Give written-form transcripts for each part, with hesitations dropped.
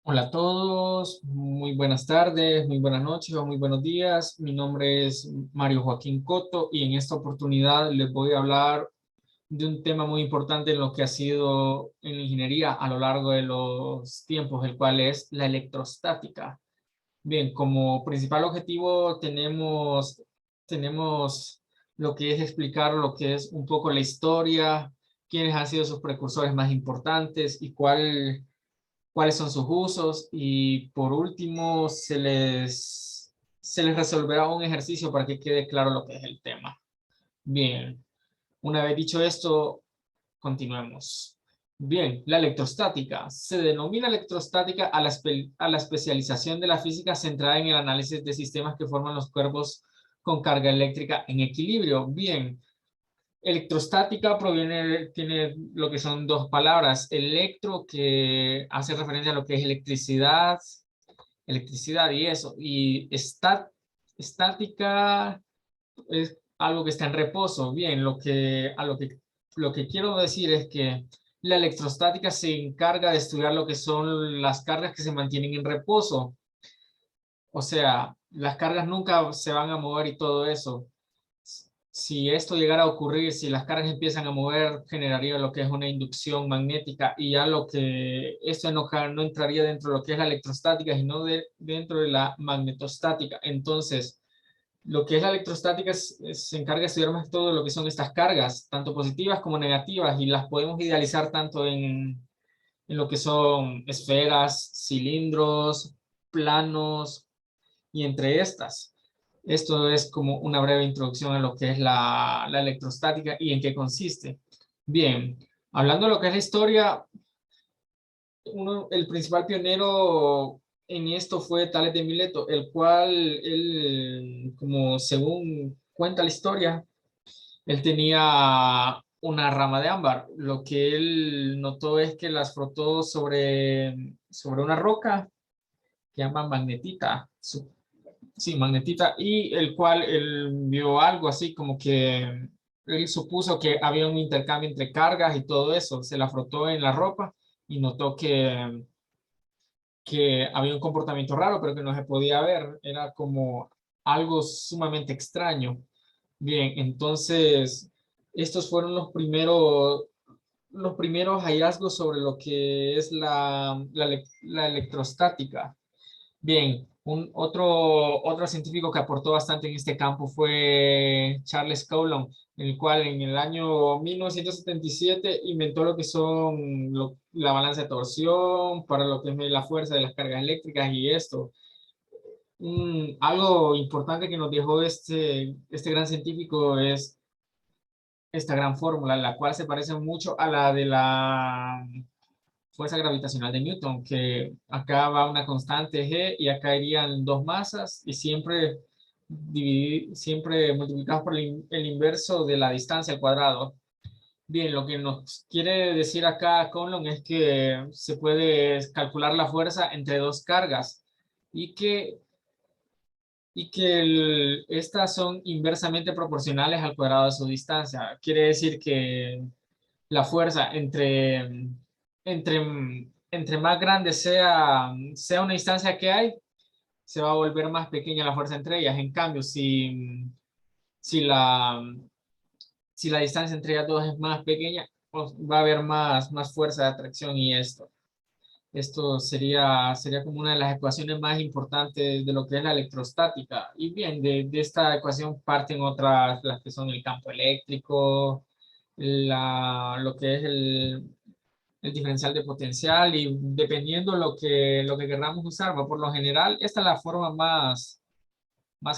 Hola a todos, muy buenas tardes, muy buenas noches o muy buenos días. Mi nombre es Mario Joaquín Coto y en esta oportunidad les voy a hablar de un tema muy importante en lo que ha sido en la ingeniería a lo largo de los tiempos, el cual es la electrostática. Bien, como principal objetivo tenemos lo que es explicar lo que es un poco la historia, quiénes han sido sus precursores más importantes y cuáles son sus usos y por último se les resolverá un ejercicio para que quede claro lo que es el tema. Bien, una vez dicho esto, continuemos. Bien, la electrostática. Se denomina electrostática a la especialización de la física centrada en el análisis de sistemas que forman los cuerpos con carga eléctrica en equilibrio. Bien, electrostática tiene lo que son dos palabras, electro, que hace referencia a lo que es electricidad y eso, y estática es algo que está en reposo. Bien, lo que quiero decir es que la electrostática se encarga de estudiar lo que son las cargas que se mantienen en reposo, o sea, las cargas nunca se van a mover y todo eso. Si esto llegara a ocurrir, si las cargas empiezan a mover, generaría lo que es una inducción magnética y ya lo que esto no entraría dentro de lo que es la electrostática, sino dentro de la magnetostática. Entonces, lo que es la electrostática se encarga de estudiar más todo lo que son estas cargas, tanto positivas como negativas, y las podemos idealizar tanto en lo que son esferas, cilindros, planos y entre estas. Esto es como una breve introducción a lo que es la electrostática y en qué consiste. Bien, hablando de lo que es la historia, el principal pionero en esto fue Tales de Mileto, el cual él, como según cuenta la historia, él tenía una rama de ámbar. Lo que él notó es que las frotó sobre una roca que llaman magnetita. Sí, magnetita, y el cual él vio algo así como que él supuso que había un intercambio entre cargas y todo eso. Se la frotó en la ropa y notó que había un comportamiento raro, pero que no se podía ver. Era como algo sumamente extraño. Bien, entonces estos fueron los primeros hallazgos sobre lo que es la electrostática. Bien, otro científico que aportó bastante en este campo fue Charles Coulomb, el cual en el año 1977 inventó lo que son la balanza de torsión para lo que es la fuerza de las cargas eléctricas y esto. Algo importante que nos dejó este gran científico es esta gran fórmula, la cual se parece mucho a la de la fuerza gravitacional de Newton, que acá va una constante G y acá irían dos masas y siempre multiplicados por el inverso de la distancia al cuadrado. Bien, lo que nos quiere decir acá Coulomb es que se puede calcular la fuerza entre dos cargas y que estas son inversamente proporcionales al cuadrado de su distancia. Quiere decir que la fuerza entre más grande sea una distancia que hay, se va a volver más pequeña la fuerza entre ellas. En cambio, si la, si la distancia entre ellas dos es más pequeña, pues va a haber más fuerza de atracción y esto. Esto sería como una de las ecuaciones más importantes de lo que es la electrostática. Y bien, de esta ecuación parten otras, las que son el campo eléctrico, lo que es el diferencial de potencial y dependiendo lo que queramos usar, ¿va? Por lo general, esta es la forma más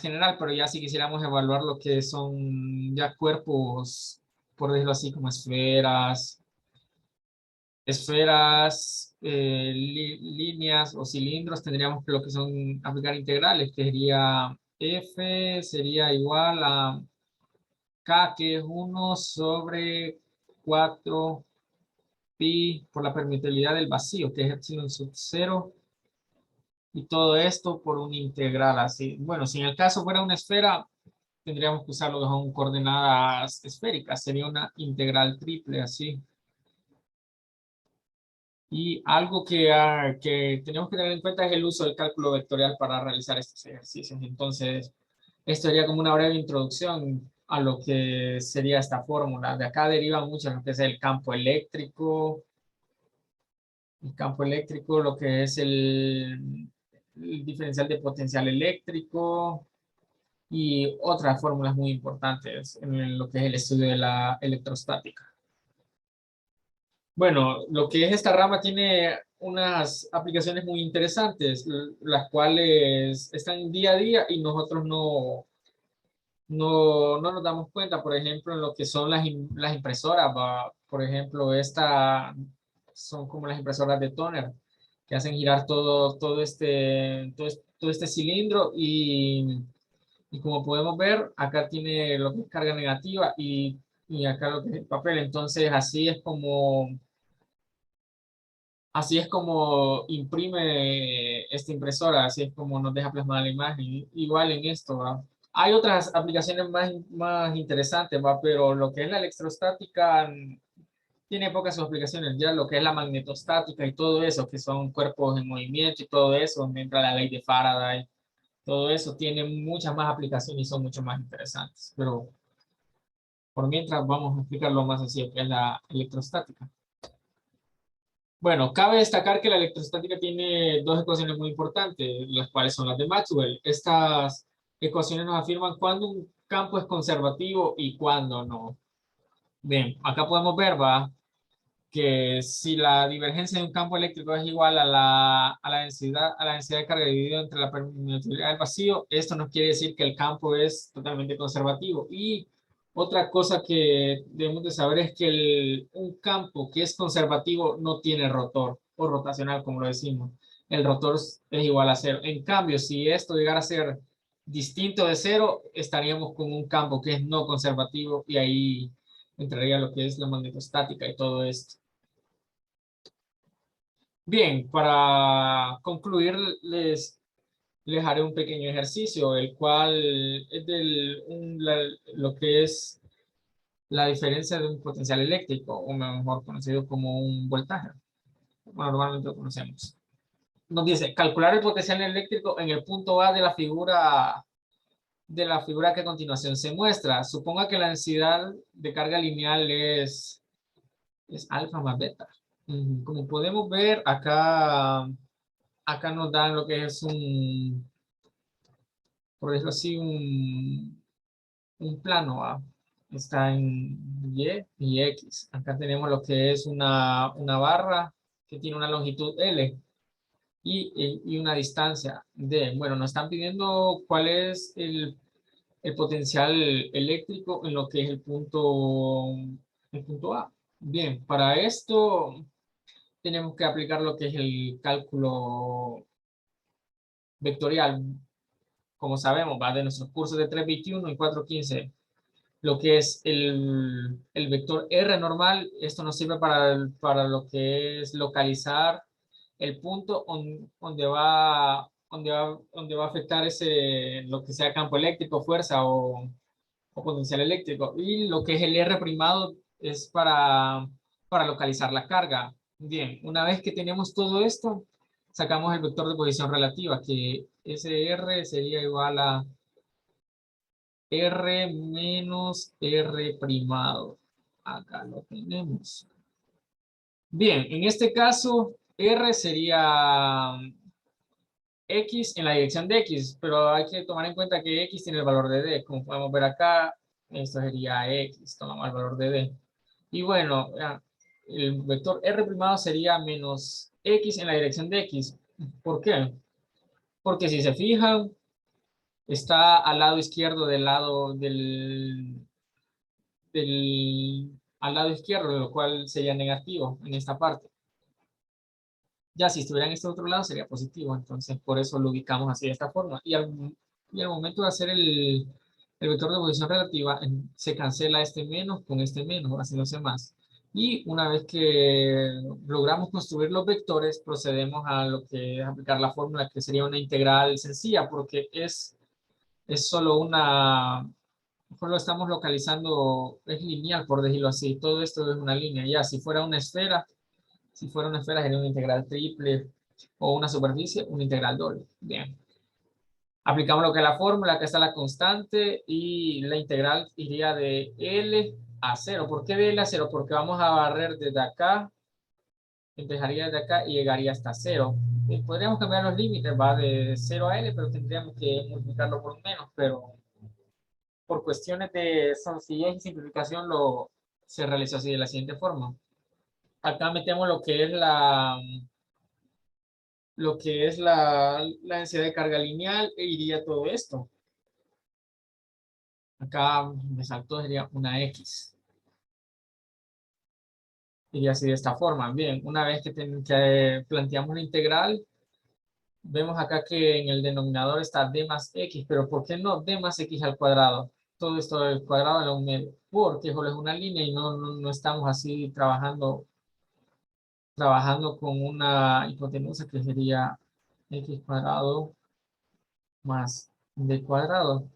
general, pero ya si quisiéramos evaluar lo que son ya cuerpos, por decirlo así, como líneas o cilindros, tendríamos que lo que son aplicar integrales, que sería F sería igual a K, que es 1/4 pi por la permeabilidad del vacío, que es epsilon sub 0, y todo esto por un integral así. Bueno, si en el caso fuera una esfera, tendríamos que usar lo que son coordenadas esféricas, sería una integral triple así. Y algo que tenemos que tener en cuenta es el uso del cálculo vectorial para realizar estos ejercicios. Entonces, esto sería como una breve introducción a lo que sería esta fórmula. De acá deriva mucho lo que es el campo eléctrico, lo que es el diferencial de potencial eléctrico y otras fórmulas muy importantes en lo que es el estudio de la electrostática. Bueno, lo que es esta rama tiene unas aplicaciones muy interesantes, las cuales están día a día y nosotros no nos damos cuenta. Por ejemplo, en lo que son las impresoras, por ejemplo, esta son como las impresoras de toner, que hacen girar todo este cilindro y como podemos ver, acá tiene lo que es carga negativa y acá lo que es el papel. Entonces, así es como imprime esta impresora, así es como nos deja plasmada la imagen. Igual en esto, ¿va? Hay otras aplicaciones más interesantes, ¿va? Pero lo que es la electrostática tiene pocas aplicaciones. Ya lo que es la magnetostática y todo eso, que son cuerpos en movimiento y todo eso, donde entra la ley de Faraday, todo eso tiene muchas más aplicaciones y son mucho más interesantes. Pero por mientras vamos a explicar lo más sencillo que es la electrostática. Bueno, cabe destacar que la electrostática tiene dos ecuaciones muy importantes, las cuales son las de Maxwell. Estas ecuaciones nos afirman cuándo un campo es conservativo y cuándo no. Bien, acá podemos ver, va, que si la divergencia de un campo eléctrico es igual a la densidad de carga dividido entre la permeabilidad del vacío, esto nos quiere decir que el campo es totalmente conservativo. Y otra cosa que debemos de saber es que un campo que es conservativo no tiene rotor o rotacional, como lo decimos. El rotor es igual a cero. En cambio, si esto llegara a ser distinto de cero, estaríamos con un campo que es no conservativo y ahí entraría lo que es la magnetostática y todo esto. Bien, para concluir, les haré un pequeño ejercicio, el cual es lo que es la diferencia de un potencial eléctrico, o mejor conocido como un voltaje. Bueno, normalmente lo conocemos. Nos dice, calcular el potencial eléctrico en el punto A de la figura que a continuación se muestra. Suponga que la densidad de carga lineal es alfa más beta. Como podemos ver, acá nos dan lo que es por decirlo así, un plano A. Está en Y y X. Acá tenemos lo que es una barra que tiene una longitud L y una distancia D. Bueno, nos están pidiendo cuál es el potencial eléctrico en lo que es el punto A. Bien, para esto tenemos que aplicar lo que es el cálculo vectorial, como sabemos, va de nuestros cursos de 321 y 415, lo que es el vector R normal. Esto nos sirve para lo que es localizar el punto donde va a afectar lo que sea campo eléctrico, fuerza o potencial eléctrico. Y lo que es el R primado es para localizar la carga. Bien, una vez que tenemos todo esto, sacamos el vector de posición relativa, que ese R sería igual a R menos R primado. Acá lo tenemos. Bien, en este caso, R sería X en la dirección de X, pero hay que tomar en cuenta que X tiene el valor de D. Como podemos ver acá, esto sería X, tomamos el valor de D. Y bueno, el vector R primado sería menos X en la dirección de X. ¿Por qué? Porque si se fijan, está al lado izquierdo al lado izquierdo, lo cual sería negativo en esta parte. Ya si estuviera en este otro lado sería positivo, entonces por eso lo ubicamos así de esta forma. Y al momento de hacer el vector de posición relativa, se cancela este menos con este menos, así no hace más. Y una vez que logramos construir los vectores, procedemos a lo que es aplicar la fórmula, que sería una integral sencilla, porque es solo estamos localizando, es lineal, por decirlo así. Todo esto es una línea. Ya, si fuera una esfera, Si fuera una esfera sería una integral triple o una superficie, una integral doble. Bien. Aplicamos lo que es la fórmula, acá está la constante y la integral iría de L a 0. ¿Por qué de L a 0? Porque vamos a barrer desde acá, empezaría desde acá y llegaría hasta 0. Y podríamos cambiar los límites, va de 0 a L, pero tendríamos que multiplicarlo por menos, pero por cuestiones de sencillez y simplificación se realizó así de la siguiente forma. Acá metemos lo que es la densidad de carga lineal e iría todo esto. Acá me saltó, sería una X. Iría así de esta forma. Bien, una vez que planteamos la integral, vemos acá que en el denominador está d más x, pero ¿por qué no d más x al cuadrado? Todo esto del cuadrado en la un medio, porque solo es una línea y no estamos así trabajando con una hipotenusa que sería x cuadrado más d cuadrado.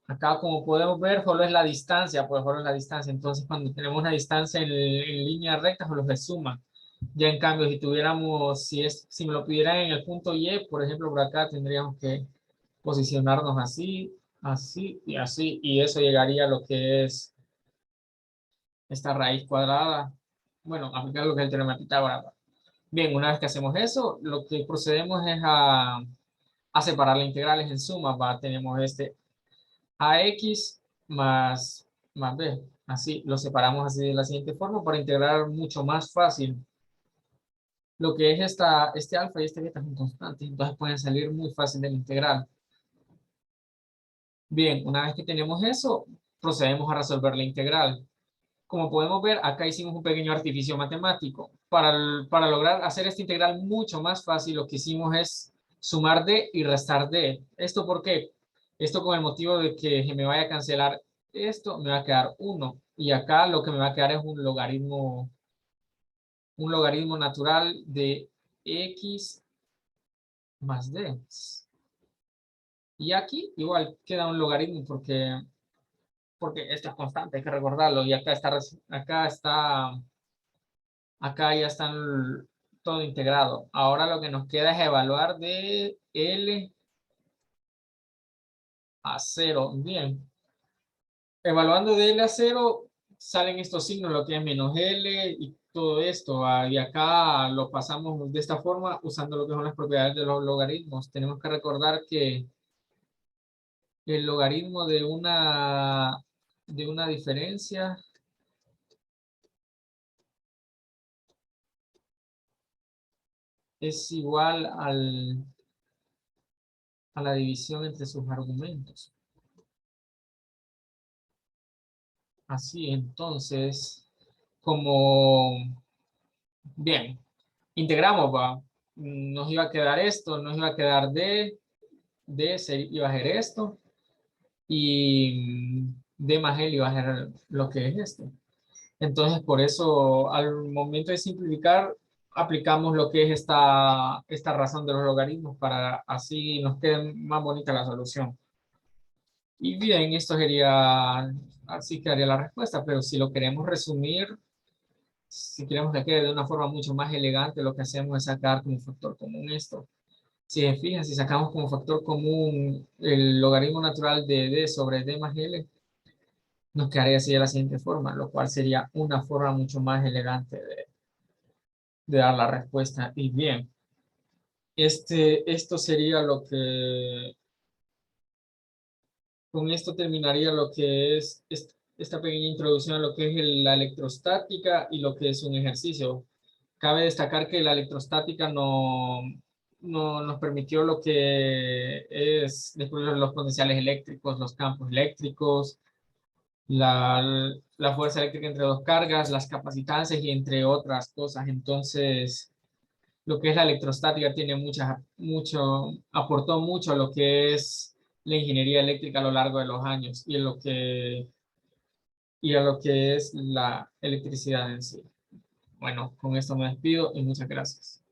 Acá, como podemos ver, solo es la distancia, pues solo es la distancia. Entonces, cuando tenemos una distancia en línea recta, solo se suma. Ya en cambio, si tuviéramos, si me lo pidieran en el punto Y, por ejemplo, por acá tendríamos que posicionarnos así, así y así. Y eso llegaría a lo que es esta raíz cuadrada. Bueno, aplicar lo que es el teorema de Pitágoras. Bien, una vez que hacemos eso, lo que procedemos es a separar las integrales en suma. Tenemos este AX más B. Así, lo separamos así de la siguiente forma para integrar mucho más fácil. Lo que es este alfa y este beta son constantes, entonces pueden salir muy fácil de la integral. Bien, una vez que tenemos eso, procedemos a resolver la integral. Como podemos ver, acá hicimos un pequeño artificio matemático. Para lograr hacer esta integral mucho más fácil, lo que hicimos es sumar d y restar d. ¿Esto por qué? Esto con el motivo de que se me vaya a cancelar esto, me va a quedar 1. Y acá lo que me va a quedar es un logaritmo natural de x más d. Y aquí igual queda un logaritmo porque esto es constante, hay que recordarlo. Y acá ya están todo integrado. Ahora lo que nos queda es evaluar de L a 0. Bien. Evaluando de L a 0, salen estos signos, lo que es menos L y todo esto. Y acá lo pasamos de esta forma usando lo que son las propiedades de los logaritmos. Tenemos que recordar que el logaritmo de una diferencia es igual a la división entre sus argumentos. Así, entonces, como, bien, integramos, va, nos iba a quedar esto, nos iba a quedar iba a ser esto, y D más L iba a ser lo que es esto. Entonces, por eso, al momento de simplificar, aplicamos lo que es esta razón de los logaritmos para así nos quede más bonita la solución. Y bien, esto sería, así quedaría la respuesta, pero si lo queremos resumir, si queremos que quede de una forma mucho más elegante, lo que hacemos es sacar como factor común esto. Si se fijan, si sacamos como factor común el logaritmo natural de d sobre d más l, nos quedaría así de la siguiente forma, lo cual sería una forma mucho más elegante de dar la respuesta. Y bien, esto sería con esto terminaría lo que es esta pequeña introducción a lo que es la electrostática y lo que es un ejercicio. Cabe destacar que la electrostática no nos permitió lo que es descubrir los potenciales eléctricos, los campos eléctricos, la fuerza eléctrica entre dos cargas, las capacitancias y entre otras cosas. Entonces, lo que es la electrostática aportó mucho a lo que es la ingeniería eléctrica a lo largo de los años y a lo que es la electricidad en sí. Bueno, con esto me despido y muchas gracias.